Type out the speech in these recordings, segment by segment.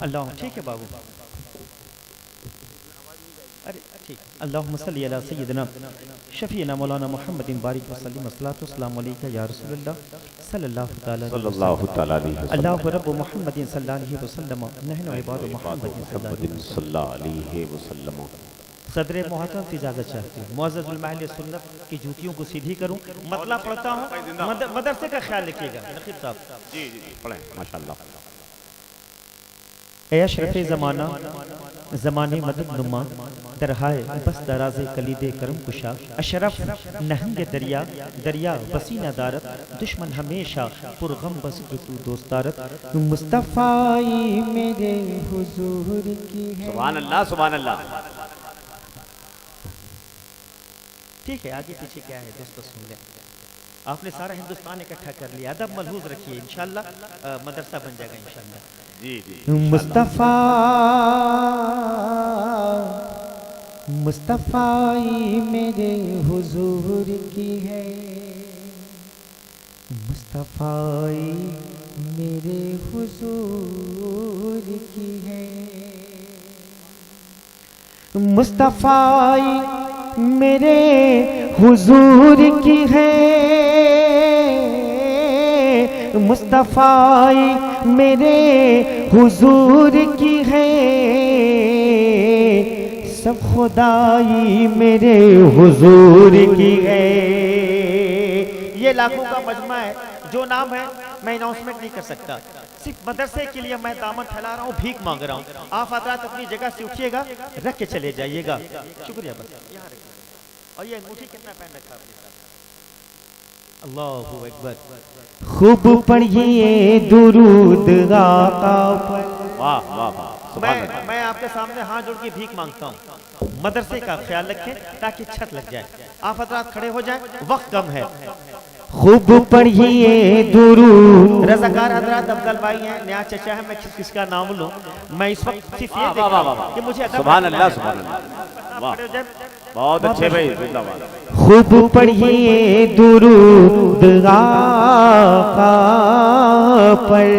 अल्लाह ठीक है बाबू। अरे ठीक। अल्लाहुम्मा सल्ली अला सय्यिदिना शफीना मौलाना मुहम्मदिन बारिक वसल्लम अस्सलातु वस्सलामु अलैका या रसूलल्लाह सल्लल्लाहु तआला अलैहि वसल्लम। अल्लाहु रब्बु मुहम्मदिन सल्लल्लाहु अलैहि वसल्लम नहनु इबादु मुहम्मदिन सल्लल्लाहु अलैहि वसल्लम। सदर मोहतरम की इजाज़त चाहती हूँ। मुअज़्ज़ज़ुल महल सुन्नत की जूतियों को सीधी करूँ। मतलब पढ़ता हूँ। मदरसे का ख्याल रखिएगा नकीब साहब। जी जी जी पढ़ें माशाअल्लाह। ए अशरफ़े ज़माना ज़माने मदद नुमा दरहाए बस दराज़े कलीदे करम कुशा अशरफ नहंग दरिया दरिया वसी नदारत दुश्मन हमेशा पुरगम बस तू दोस्तारत मुस्तफ़ाई मेरे हुजूर की है। सुभान अल्लाह सुभान अल्लाह। ठीक है आगे पीछे क्या है दोस्तों सुन लें। आपने सारा हिंदुस्तान इकट्ठा कर लिया। अदब मलहूज रखिए इंशाल्लाह मदरसा बन जाएगा इंशाल्लाह। जी जी मुस्तफ़ा मुस्तफ़ाई मेरे हुजूर की है। मुस्तफ़ाई मेरे हुजूर की है। मुस्तफ़ाई मेरे हुजूर की है। मुस्तफ़ाई मेरे हुजूर की है। सब खुदाई मेरे हुजूर की है। ये लाखों का मजमा है। जो नाम है मैं अनाउंसमेंट नहीं कर सकता। सिर्फ मदरसे के लिए मैं दामन फैला रहा हूँ भीख मांग रहा हूँ। आप हजरात अपनी जगह से उठिएगा रख के चले जाइएगा। शुक्रिया बस यहाँ रखिए। और ये अंगूठी कितना पहन रखा आपने साथ? अल्लाहु अकबर। खूब पढ़िए दुरूद आका पर। वाह वाह वाह। मैं आपके सामने हाथ जोड़ के भीख मांगता हूँ। मदरसे का ख्याल रखें ताकि छत लग जाए। आप हजरात खड़े हो जाएं वक्त कम है। खूब पढ़िए दुरूद। रज़ाकार हजरात अफजल भाई हैं न्याज चचा है। मैं किसका नाम लूं? मैं इस वक्त सिर्फ ये देख रहा हूं कि मुझे सुभान अल्लाह सुभान अल्लाह। वाह बहुत अच्छे भाई जिंदाबाद। खूब पढ़िए दुरूद आका पर।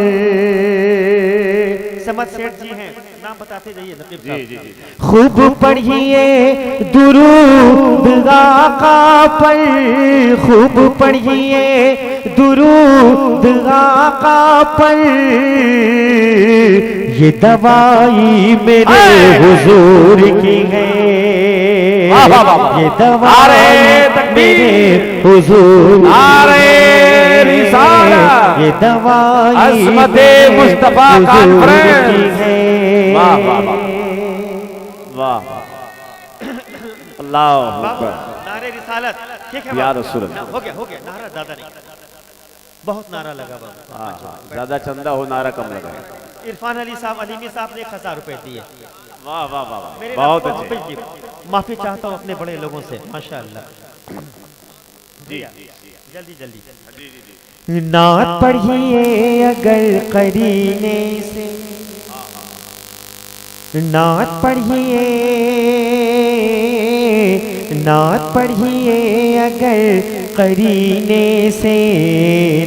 समद सेठ जी हैं नाम बताते जाइए नकीब साहब। जी जी जी खूब पढ़िए दुरूद आका पर। खूब पढ़िए दुरूद आका पर। ये दवाई मेरे हुजूर की है। ये दवाई मेरे हुजूर ये दवाई अज़मते मुस्तफा कॉन्फ्रेंस की है। वाह वाह वाह अल्लाह अकबर। नारे रिसालत ठीक है या रसूल अल्लाह। हो गया नारा ज्यादा नहीं। बहुत नारा लगा बाबू। हाँ ज्यादा चंदा हो नारा कम लगा। इरफान अली साहब अलीमी साहब ने 1000 रुपए दिए। वाह वाह वाह मेरे बहुत अच्छे। माफी चाहता हूँ अपने बड़े लोगों से माशाअल्लाह। जी जल्दी जल्दी नात पढ़िए अगर करीने से। नात पढ़िए अगर करीने से।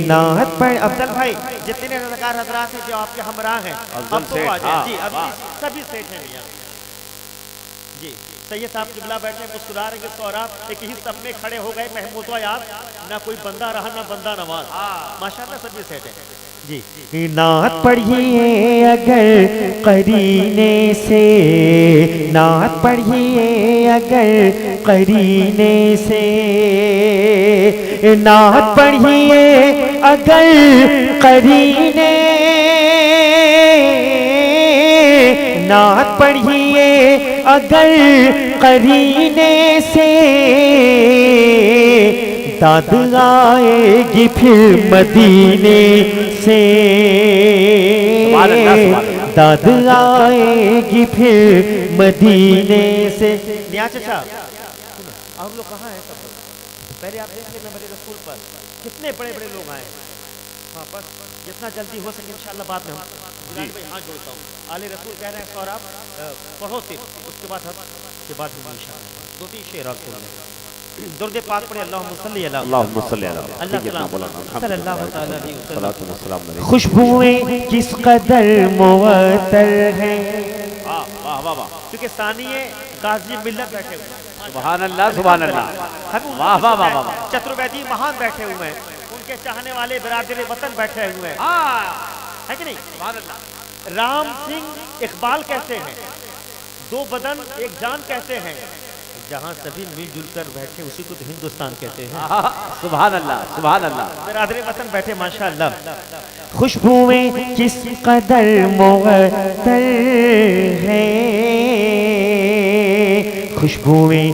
नात पढ़ अफजल भाई जितने रज़ाकार हजरात हैं जो आपके हमराह हैं अब तो आ जाए। जी अब सभी सेठ हैं भैया जी। सैयद साहब किबला बैठे मुस्कुरा रहे सौराब एक ही सब में खड़े हो गए। महमूद याद ना कोई बंदा रहा ना बंदा नवाज। माशाल्लाह सभी सेठ हैं जी। नात पढ़िए अगर करीने से। नात पढ़िए अगर करीने से। नात पढ़िए अगर करीने। नात पढ़िए अगर करीने से। दाद आएगी फिर मदीने से। दाद आएगी फिर मदीने से। निया चाचा आप लोग कहाँ हैं सब लोग? पहले आप देख लें मेरे रसूल पर कितने बड़े बड़े लोग आए वहाँ पर। जितना जल्दी हो सके इंशाल्लाह बाद में हम बिलाल भाई हाथ जोड़ता हूँ। आले रसूल कह रहे हैं सौराब पढ़ो सिर्फ उसके बाद हम इंशाल्लाह 2-3 शेर और सुन लें। दुर्द पाक पढ़े अल्लाहुम्मा सल्ली अला अल्लाहुम्मा सल्ली अला अल्लाह सल्लल्लाहु तआला अलैहि वसल्लम। खुशबुएं किस कदर मुअत्तर हैं। वाह वाह वाह वाह, क्योंकि सानिए गाजी मिल्लत बैठे हुए हैं, सुभान अल्लाह सुभान अल्लाह, वाह वाह वाह वाह, चतुर्वेदी महान बैठे हुए हैं, उनके चाहने वाले बिरादर वतन बैठे हुए हैं, है कि नहीं। सुभान अल्लाह। राम सिंह इकबाल कहते हैं, दो बदन एक जान कहते हैं, जहाँ सभी मिलजुल कर बैठे उसी को तो हिंदुस्तान कहते हैं। सुभान अल्लाह सुभान अल्लाह, बिरादर वतन बैठे माशाअल्लाह। खुशबुएं किस कदर मुअत्तर हैं। खुशबुएं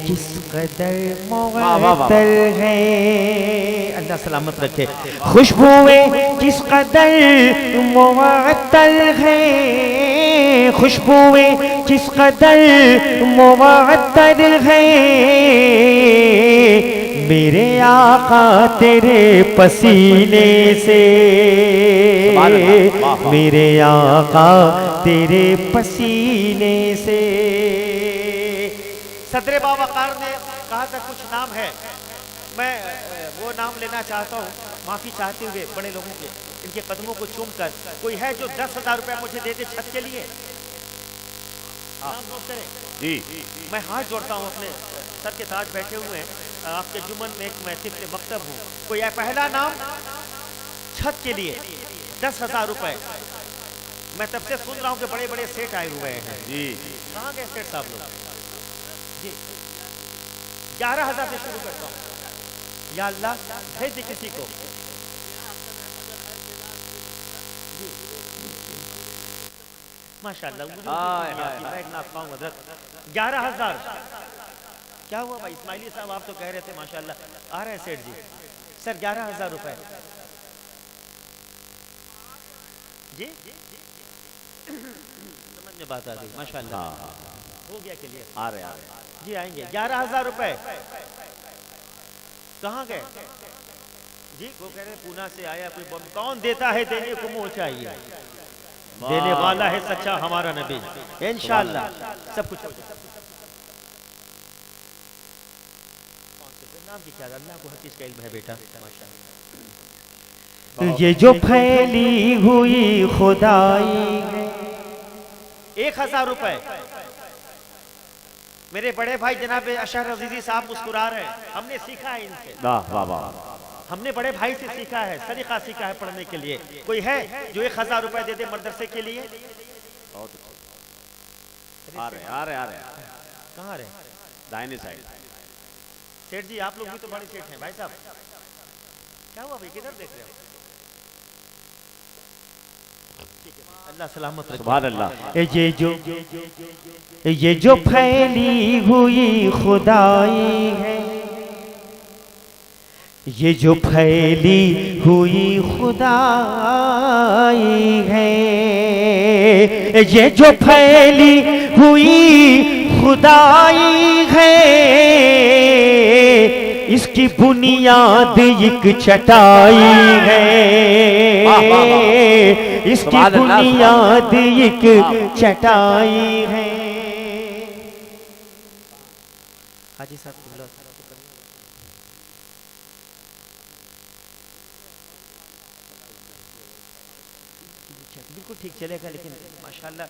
किस कदर मुअत्तर हैं। अल्लाह सलामत रखे। खुशबुएं किस कदर मुअत्तर हैं। खुशबुएं किस कदर मुअत्तर हैं। मेरे आका तेरे पसीने से, मेरे आका तेरे पसीने से। सदर बावकार ने कहा था कुछ नाम है, मैं वो नाम लेना चाहता हूँ, माफी चाहते हुए बड़े लोगों के, इनके कदमों को चूम कर। कोई है जो 10,000 रुपए मुझे दे दे छत के लिए? नाम नोट करें। जी मैं हाथ जोड़ता हूँ, अपने सर के ताज बैठे हुए हैं, आपके जुमन में एक मैं सिर्फ मकतब हूँ। कोई है पहला नाम छत के लिए 10,000 रुपए। मैं तब से सुन रहा हूँ कि बड़े बड़े सेठ आए हुए हैं जी, कहाँ गए सेठ साहब लोग? जी 11,000 से शुरू करता हूँ। या अल्लाह भेज दे किसी को। माशाअल्लाह 11,000। क्या हुआ भाई इस्माइली साहब, आप तो कह रहे थे माशाअल्लाह। आ रहे हैं सेठ जी। सर 11,000 रुपए जी, समझ में बात आ गई माशाअल्लाह। हो गया क्लियर। आ रहे जी आएंगे। 11,000 रुपए कहाँ गए जी? वो कह रहे पूना से आया कोई बम। कौन देता है देने को मुंह चाहिए, देने वाला है सच्चा हमारा नबी। इंशाअल्लाह सब कुछ हो जाए। नाम की क्या, अल्लाह को हकीस का इल्म है बेटा माशाअल्लाह। ये जो फैली हुई खुदाई है। 1,000 रुपए मेरे बड़े भाई जनाब अशहर अजीजी साहब मुस्कुरा रहे हैं। हमने सीखा है इनसे, वाह वाह वाह, हमने बड़े भाई से सीखा है, सलीका सीखा है पढ़ने के लिए। कोई है जो 1,000 रुपए दे दे मदरसे के लिए? बहुत अच्छा। आ रहे कहाँ रहे? दाहिने साइड। सेठ जी आप लोग भी तो बड़े सेठ हैं भाई साहब। क्या हुआ भाई, किधर देख रहे हो? अल्लाह सलामत रखे। सुभान अल्लाह। ये जो फैली हुई खुदाई है। ये जो फैली हुई खुदाई है। ये जो फैली हुई खुदाई है। इसकी बुनियाद एक चटाई है। इसकी बुनियाद एक चटाई है। हाजी साहब बिल्कुल ठीक चलेगा, लेकिन माशाल्लाह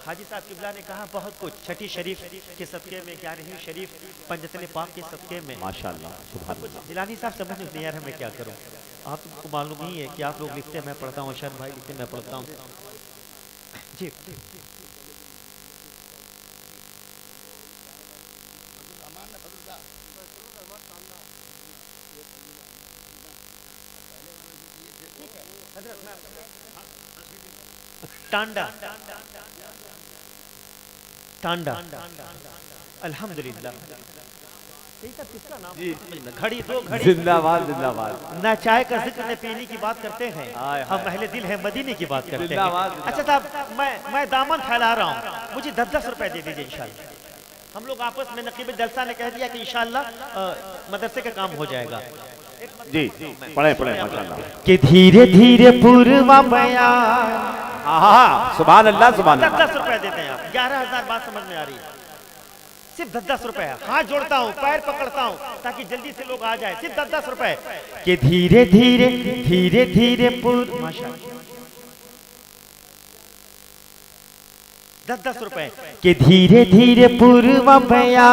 हाजी साहब किबला ने कहा बहुत कुछ। छठी शरीफ के सदके में, 11वीं शरीफ पंजतन पाक के सदके में माशाल्लाह सुभान अल्लाह। जिलानी साहब समझ नहीं यार मैं क्या करूं। आपको मालूम ही है कि आप लोग लिखते हैं मैं पढ़ता हूँ, अशर भाई लिखते मैं पढ़ता हूँ जी। टांडा टांडा अल्हम्दुलिल्लाह। किसका नाम? घड़ी दो घड़ी। जिंदाबाद जिंदाबाद। ना चाय का जिक्र न पीने की बात करते हैं, हम अहले दिल है मदीने की बात करते हैं। अच्छा साहब मैं दामन फैला रहा हूँ, मुझे 10-10 रुपए दे दीजिए इंशाल्लाह। हम लोग आपस में नकीब जलसा ने कह दिया कि इंशाल्लाह मदरसे का काम हो जाएगा। जी पढ़े माशाल्लाह। कि धीरे धीरे पूर्वा बया। सुभान अल्लाह सुभान अल्लाह। 10-10 रुपए देते हैं आप। 11,000 बात समझ में आ रही है। सिर्फ 10-10 रुपए। हाथ जोड़ता हूँ, पैर पकड़ता हूँ ताकि जल्दी से लोग आ जाए। सिर्फ 10-10 रुपए कि धीरे धीरे धीरे धीरे पूर्व, माशाल्लाह, 10-10 रुपए कि धीरे धीरे पूर्व बयार।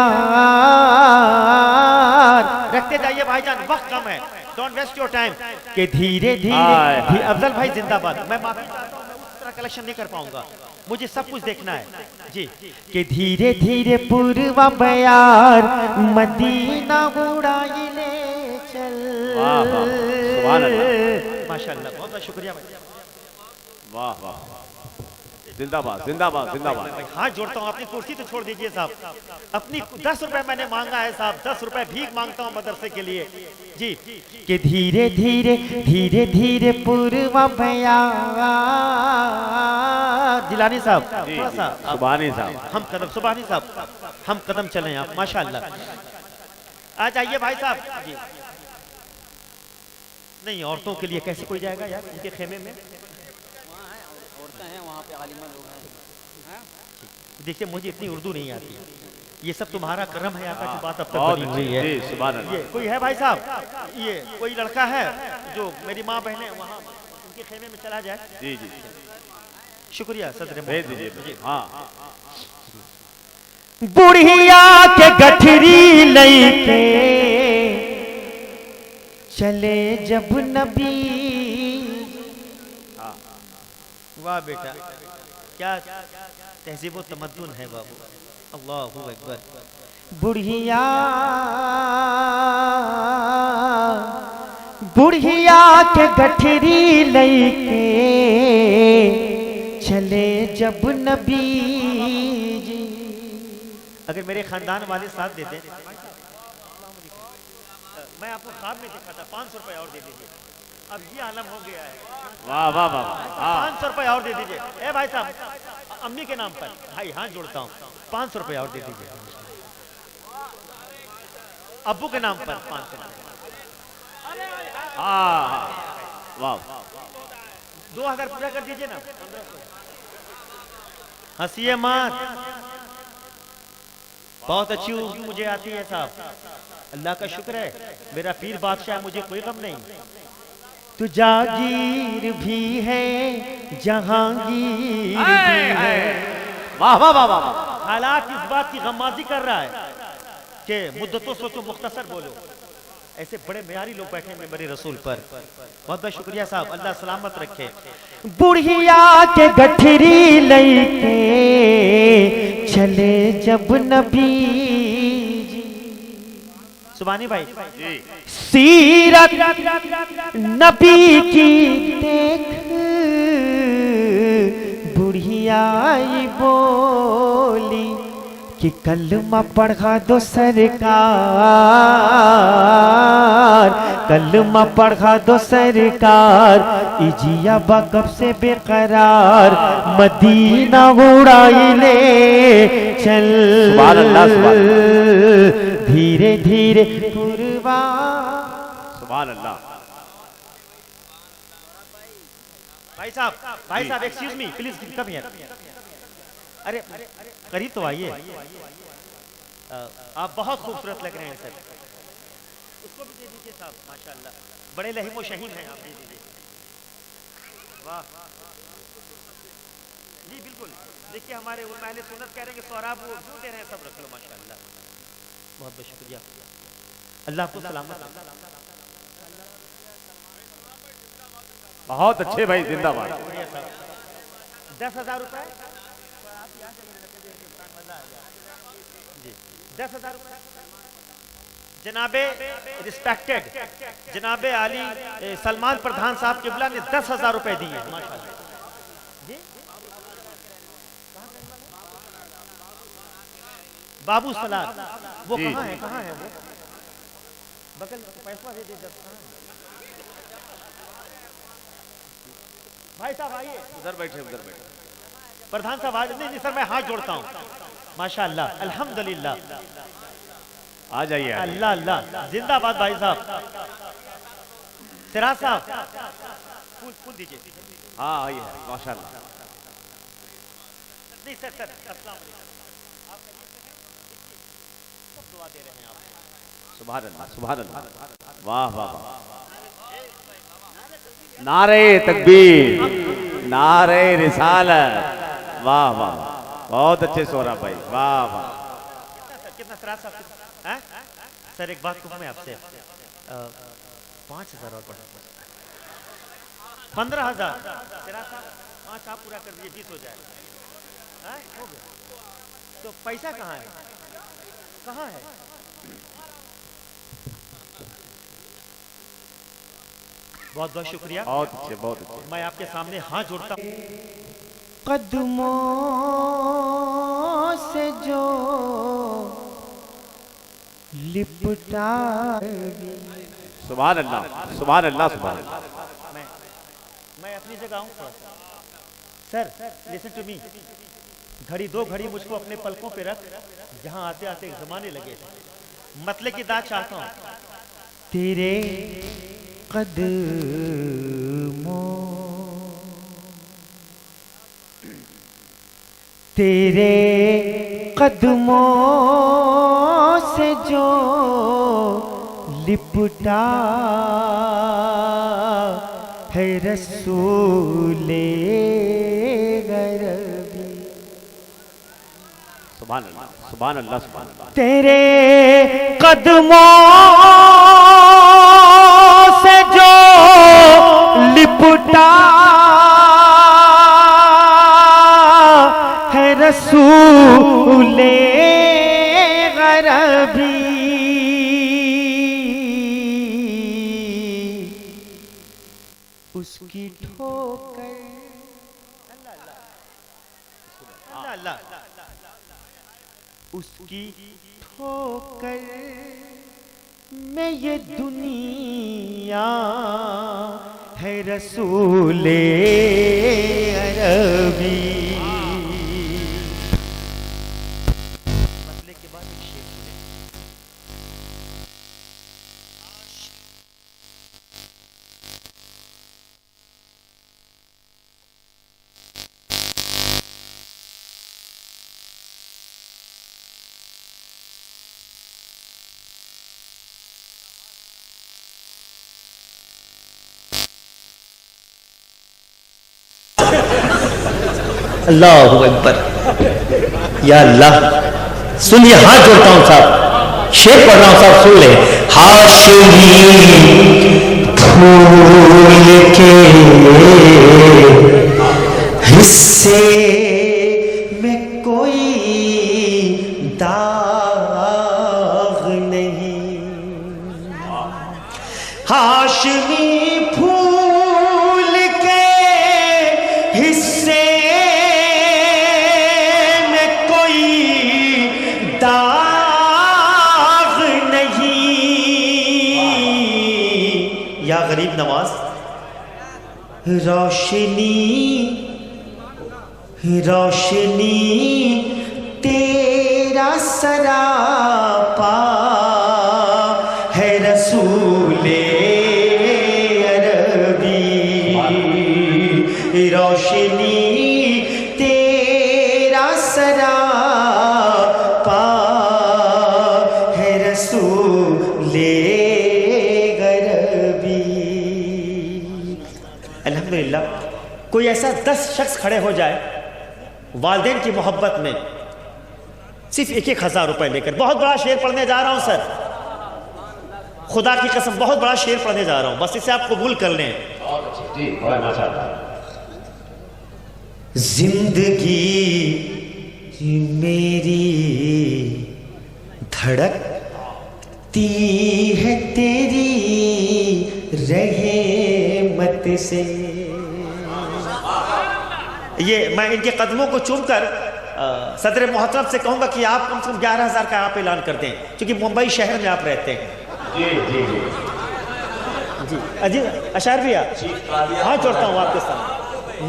रखते जाइए भाईजान, वक्त कम है, डोंट वेस्ट योर टाइम। कि धीरे धीरे अफजल भाई जिंदाबाद। मैं माफी चाहता हूँ, मैं उस तरह कलेक्शन नहीं कर पाऊंगा, मुझे सब कुछ देखना है जी। कि धीरे धीरे पूर्व बयार मदीना उड़ाई ले चल। वाह वाह, सुभान अल्लाह, माशाल्लाह, बहुत बहुत शुक्रिया भाई। वाह वाह, जिंदाबाद जिंदाबाद जिंदाबाद। भाई हाथ जोड़ता हूँ, अपनी कुर्सी तो छोड़ दीजिए साहब। अपनी 10 रुपए मैंने मांगा है साहब, 10 रुपए भीख मांगता हूँ मदरसे के लिए जी। कि धीरे धीरे धीरे धीरे पूर्व बयार। जिलानी साहब जी, थोड़ा जी, सा सुभानी साहब, हम कदम, सुभानी साहब हम कदम चलें आप, माशाल्लाह। आ जाइए भाई साहब जी। नहीं, औरतों के लिए कैसे कोई जाएगा यार इनके खेमे में? वहाँ पे आलिमा लोग हैं। देखिए मुझे इतनी उर्दू नहीं आती, ये सब तुम्हारा करम है आका, जो बात अब तक बहुत बनी हुई है। जी, सुभान अल्लाह। ये कोई है भाई साहब, ये कोई लड़का है जो मेरी माँ बहनें वहाँ उनके खेमे में चला जाए? जी जी, शुक्रिया सदर, भेज दीजिए। हाँ, बुढ़िया के गठरी लेके चले जब नबी। वाह बेटा, क्या तहजीब व तमद्दुन है बाबू, अल्लाहू अकबर। बुढ़िया बुढ़िया के गठरी लेके चले जब नबी जी। अगर मेरे खानदान वाले साथ देते, मैं आपको ख्वाब में दिखा था, 500 रुपए और दे दीजिए। अब ये आलम हो गया है, वाह वाह वाह, हाँ 500 रुपए और दे दीजिए। ए भाई साहब, अम्मी के नाम पर भाई हाथ जोड़ता हूँ, 500 रुपए और दे दीजिए। अब्बू के नाम पर 500 रुपए, हाँ, वाह, 2000 पूरा कर दीजिए ना। हंसिए मत, बहुत अच्छी उर्दू मुझे आती है साहब, अल्लाह का शुक्र है, मेरा पीर बादशाह, मुझे कोई गम नहीं। तू जागीर भी है जहांगीर भी है। वाह वाह वाह वाह। हालात इस बात की गम्माजी कर रहा है कि मुद्दतों सोचो, मुख्तसर बोलो। ऐसे बड़े मेयारी लोग बैठे हैं मेरे रसूल पर, बहुत बहुत शुक्रिया साहब, अल्लाह सलामत रखे। बुढ़िया के गठरी लेके चले जब नबी जी। सुबानी भाई जी, सीरत नबी की देख बुढ़िया बोली कि कलमा पढ़ा दो सरकार, कलमा पढ़ा दो सरकार। इजिया कब से बेकरार मदीना उड़ाई ले चल। सुभान अल्लाह, सुभान अल्लाह। धीरे धीरे पूर्वा। सुभान अल्लाह। भाई साहब excuse me please, come here. अरे करीब तो आइए, आप बहुत खूबसूरत लग रहे हैं सर, उसको भी दे दीजिए साहब, माशाल्लाह, बड़े लहीम शहीन हैं आप, दे दीजिए। वाह जी, बिल्कुल। देखिए हमारे उलमा सुन्नत कह रहे हैं कि सौराब वो जो दे रहे हैं सब रख लो, माशाल्लाह, बहुत बहुत शुक्रिया, अल्लाह आपको सलामत रखे। बहुत अच्छे भाई, जिंदाबाद। 10,000 रुपए जी, 10,000 रुपए जनाबे रिस्पेक्टेड जनाबे आली सलमान प्रधान साहब किबला ने 10,000 रुपए दिए, माशाल्लाह जी। बाबू सलाद वो कहाँ है वो? बगल पैसा दे दे 10। भाई साहब आइए, उधर बैठे, उधर बैठे। प्रधान साहब आज नहीं सर, मैं हाथ जोड़ता हूँ, माशाल्लाह, अल्हम्दुलिल्लाह, आ जाइए, अल्लाह अल्लाह, जिंदाबाद भाई साहब। सिराज साहब फूल दीजिए। हाँ आइए, माशाल्लाह। नहीं सर, अस्सलाम वालेकुम। दुआ दे रहे हैं आप। सुभान अल्लाह, सुभान अल्लाह, वाह वाह वाह। नारे तकबीर, नारे रिसालत, वाह वाह, बहुत अच्छे सोरा भाई, वाह वाह। कितना सर साहब हैं? सर एक बात कहूँ मैं आपसे, 5,000 और बढ़ा 15,000। सिराज साहब 5 आप पूरा कर दीजिए, 20 हो जाएगा। हो गया। तो पैसा कहाँ है? कहाँ है? बहुत बहुत शुक्रिया, बहुत अच्छे, बहुत अच्छे। मैं आपके सामने हाथ जोड़ता हूँ। कदमों से जो लिपटा, सुभान अल्लाह, सुभान अल्लाह, सुभान अल्लाह। मैं अपनी जगह हूँ थोड़ा सा। सर लिसन टू मी, घड़ी 2 घड़ी मुझको अपने पलकों पे रख, जहाँ आते आते जमाने लगे, मतले की दाद चाहता हूँ। तेरे कदमों, तेरे कदमों से जो लिपटा है रसूले गरबी। सुभान अल्लाह, सुभान अल्लाह, सुभान अल्लाह। तेरे कदमों से जो लिपटा है रसूले गरबी, उसकी ठोकर अल्लाह, उसकी ठोकर में ये दुनिया है रसूले अरबी। मतले के बाद एक शेर सुने। अल्लाहु अकबर। या अल्लाह, सुनिए, हाथ जोड़ता हूं साहब, शेर पढ़ रहा हूं साहब, सुन ले। हाशमी फूल के हिस्से में कोई दाग नहीं, हाशमी फूल के हिस्से दाग नहीं, या गरीब नवाज। रोशनी रोशनी तेरा सरापा है रसूले अरबी, रोशनी तेरा सरापा है रसूले गरबी। अल्हम्दुलिल्लाह, कोई ऐसा 10 शख्स खड़े हो जाए वालिदैन की मोहब्बत में, सिर्फ 1,000 रुपए लेकर। बहुत बड़ा शेर पढ़ने जा रहा हूं सर, खुदा की कसम, बहुत बड़ा शेर पढ़ने जा रहा हूं, बस इसे आप कबूल कर लें। जिंदगी मेरी धड़कती है तेरी रहमत से। ये मैं इनके कदमों को चूमकर सदर मोहतरम से कहूंगा कि आप कम से कम 11,000 का आप ऐलान कर दें, क्योंकि मुंबई शहर में आप रहते हैं। जी जी जी जी अजीब अशार भैया, हाँ जोड़ता हूँ आपके साथ,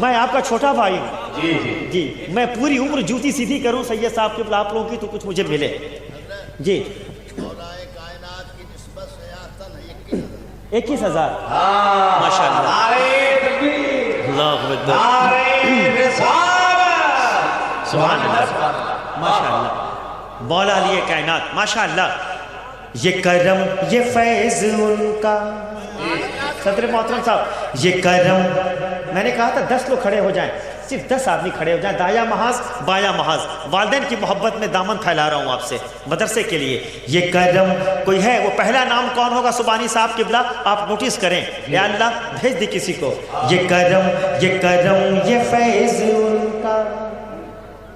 मैं आपका छोटा भाई हूँ। जी जी जी, मैं पूरी उम्र जूती सीधी करूँ सैयद साहब के, आप लोगों की तो कुछ मुझे मिले। जी 21,000 माशाअल्लाह, सुभान अल्लाह, माशाअल्लाह। मौला लिए कायनात, माशाअल्लाह। ये करम ये फैज़ उनका, सदर मोहतरम साहब, ये करम, मैंने कहा था 10 लोग खड़े हो जाएं, सिर्फ 10 आदमी खड़े हो जाएं, दाया महाज बाया महाज। वालिदैन की मोहब्बत में दामन फैला रहा हूँ आपसे मदरसे के लिए। ये करम कोई है, वो पहला नाम कौन होगा? सुबानी साहब किबला, आप नोटिस करें, या अल्लाह भेज दी किसी को। ये करम ये फैज़ उनका,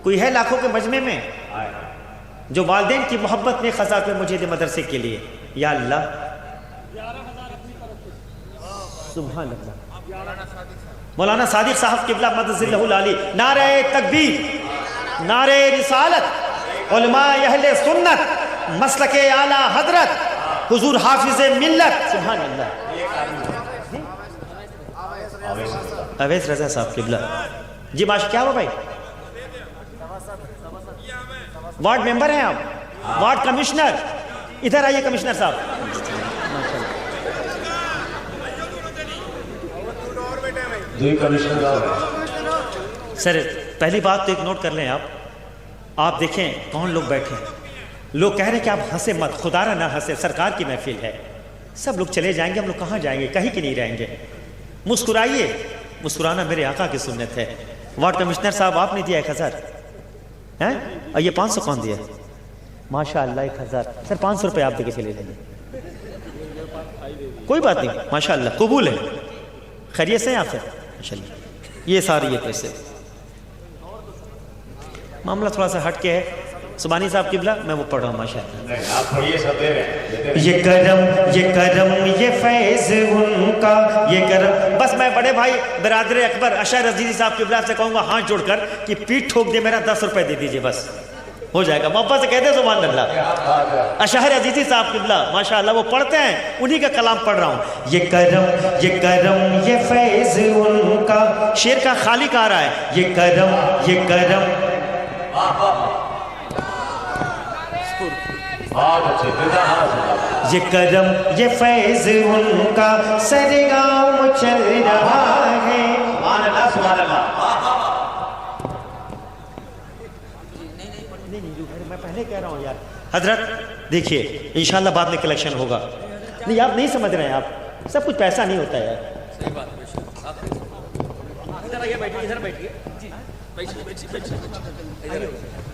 कोई है लाखों के मजमे में जो वालिदैन की मोहब्बत में खजा पे मुझे दे मदरसे के लिए, या अल्लाह। सुभान अल्लाह। मौलाना सादिक साहब किबला मदजिल्लहुल आली, नारे तकबीर, नारे रिसालत, उलमाए अहले सुन्नत, मसलके आला हजरत, हुजूर हाफिज़े मिल्लत। सुभान अल्लाह। अवैस रजा साहब किबला जी, माश क्या हुआ भाई? वार्ड मेंबर हैं आप, वार्ड कमिश्नर, इधर आइए कमिश्नर साहब। सर पहली बात तो एक नोट कर लें आप देखें कौन लोग बैठे हैं। लोग कह रहे हैं कि आप हंसे मत, खुदारा ना हंसे, सरकार की महफिल है, सब लोग चले जाएंगे, हम लोग कहाँ जाएंगे? कहीं के नहीं रहेंगे। मुस्कुराइए, मुस्कुराना मेरे आका की सुन्नत है। वार्ड कमिश्नर साहब आपने दिया 1000 हैं, और ये 500 कौन दिया? माशाअल्लाह 1000। सर 500 रुपये आप देके चले जाइए, कोई बात नहीं, माशाअल्लाह कबूल है। खैरियत से आप सर? माशाअल्लाह। ये सारी ये पैसे, मामला थोड़ा सा हट के है। सुबानी साहब किबला, मैं वो पढ़ रहा हूँ माशाअल्लाह। आप पढ़िए, सब दे रहे हैं। ये करम ये फैज़ उनका, ये करम। बस मैं बड़े भाई बिरादर अकबर अशहर अजीज़ी साहब किबला से कहूँगा हाथ जोड़कर कि पीठ ठोक दे, मेरा 10 रुपये दे दीजिए, बस हो जाएगा। मोहब्बत से कहते सुभान अल्लाह। अशहर अजीज़ी साहब किबला माशाअल्लाह, वो पढ़ते हैं, उन्हीं का कलाम पढ़ रहा हूँ। ये करम ये फैज़ उनका, शेर का खालिक आ रहा है। ये करम बहुत अच्छे, ये करम ये फैज़ उनका, सरगाम चल रहा है। सुभान अल्लाह, सुभान अल्लाह। नहीं, मैं पहले कह रहा हूँ यार। हजरत देखिए, इंशाल्लाह बाद में कलेक्शन होगा। नहीं आप नहीं समझ रहे हैं, आप सब कुछ पैसा नहीं होता यार। सही बात है। इधर आइए, बैठिए, इधर बैठिए जी, बैठिए।